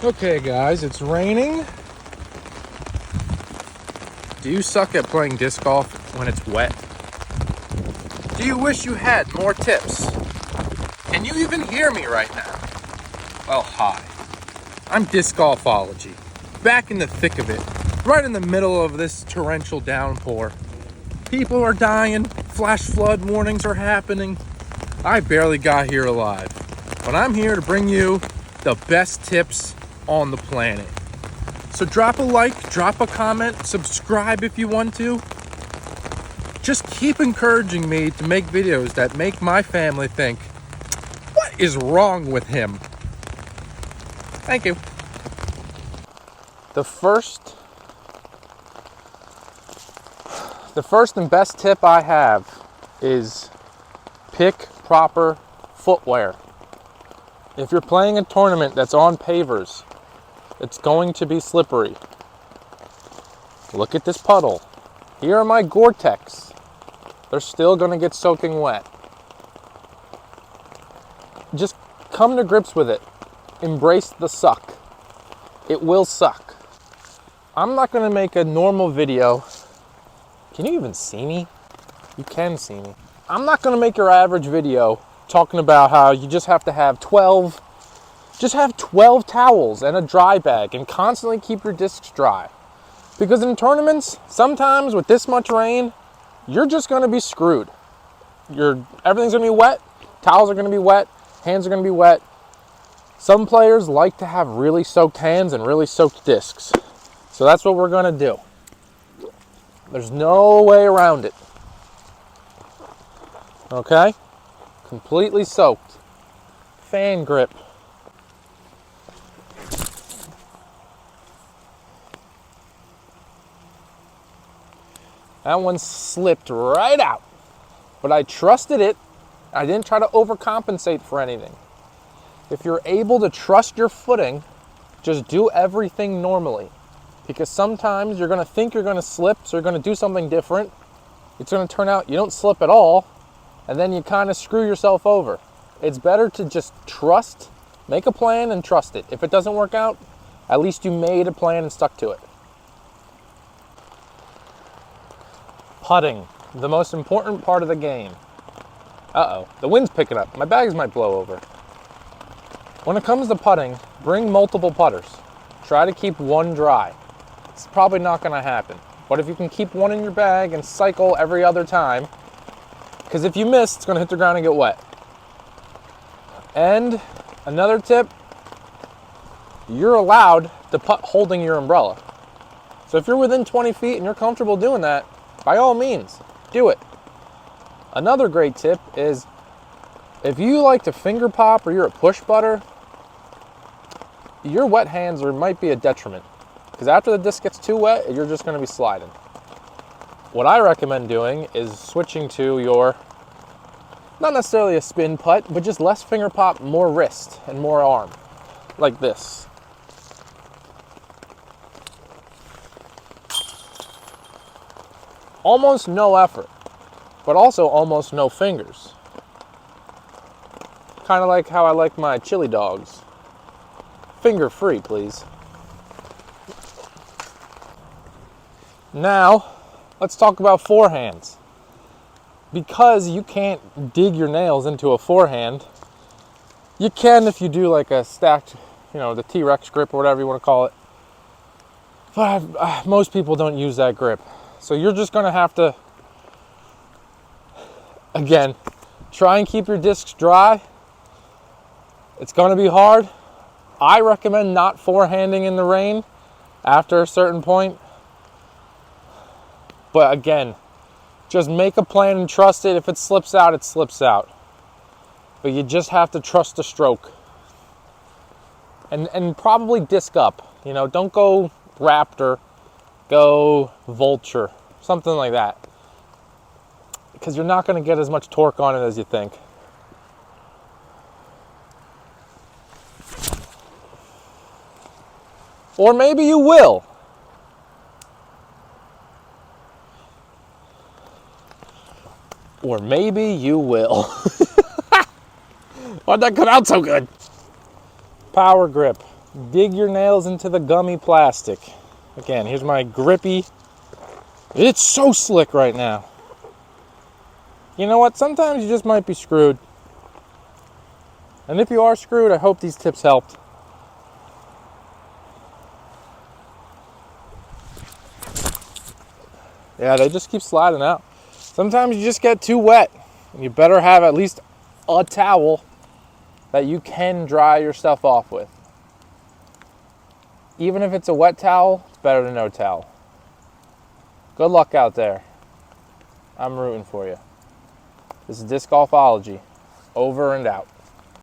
Okay guys, it's raining. Do you suck at playing disc golf when it's wet? Do you wish you had more tips? Can you even hear me right now? Well, hi. I'm Disc Golfology, back in the thick of it, right in the middle of this torrential downpour. People are dying, flash flood warnings are happening. I barely got here alive, but I'm here to bring you the best tips on the planet. So drop a like, drop a comment, subscribe if you want to. Just keep encouraging me to make videos that make my family think, what is wrong with him? Thank you. The first and best tip I have is pick proper footwear. If you're playing a tournament that's on pavers, it's going to be slippery. Look at this puddle. Here are my Gore-Tex. They're still going to get soaking wet. Just come to grips with it. Embrace the suck. It will suck. I'm not going to make a normal video. Can you even see me? You can see me. I'm not going to make your average video talking about how you just have to have 12 towels and a dry bag and constantly keep your discs dry. Because in tournaments, sometimes with this much rain, you're just going to be screwed. Everything's going to be wet, towels are going to be wet, hands are going to be wet. Some players like to have really soaked hands and really soaked discs. So that's what we're going to do. There's no way around it. Okay? Completely soaked. Fan grip. That one slipped right out. But I trusted it. I didn't try to overcompensate for anything. If you're able to trust your footing, just do everything normally. Because sometimes you're going to think you're going to slip, so you're going to do something different. It's going to turn out you don't slip at all, and then you kind of screw yourself over. It's better to just trust, make a plan and trust it. If it doesn't work out, at least you made a plan and stuck to it. Putting, the most important part of the game. Uh-oh, the wind's picking up. My bags might blow over. When it comes to putting, bring multiple putters. Try to keep one dry. It's probably not going to happen. But if you can keep one in your bag and cycle every other time, because if you miss, it's going to hit the ground and get wet. And another tip, you're allowed to putt holding your umbrella. So if you're within 20 feet and you're comfortable doing that, by all means, do it. Another great tip is if you like to finger pop or you're a push putter, your wet hands might be a detriment. Because after the disc gets too wet, you're just going to be sliding. What I recommend doing is switching to your, not necessarily a spin putt, but just less finger pop, more wrist and more arm. Like this. Almost no effort, but also almost no fingers. Kind of like how I like my chili dogs. Finger free, please. Now, let's talk about forehands. Because you can't dig your nails into a forehand, you can if you do like a stacked, the T-Rex grip or whatever you want to call it. But most people don't use that grip. So you're just going to have to, again, try and keep your discs dry. It's going to be hard. I recommend not forehanding in the rain after a certain point. But again, just make a plan and trust it. If it slips out, it slips out. But you just have to trust the stroke. And probably disc up. Don't go Raptor. Go Vulture. Something like that. Because you're not going to get as much torque on it as you think. Or maybe you will. Or maybe you will. Why'd that come out so good? Power grip. dig your nails into the gummy plastic. Again, here's my grippy. It's so slick right now. You know what? Sometimes you just might be screwed. And if you are screwed, I hope these tips helped. Yeah, they just keep sliding out. Sometimes you just get too wet. And you better have at least a towel that you can dry your stuff off with. Even if it's a wet towel, it's better than no towel. Good luck out there. I'm rooting for you. This is Disc Golfology. Over and out.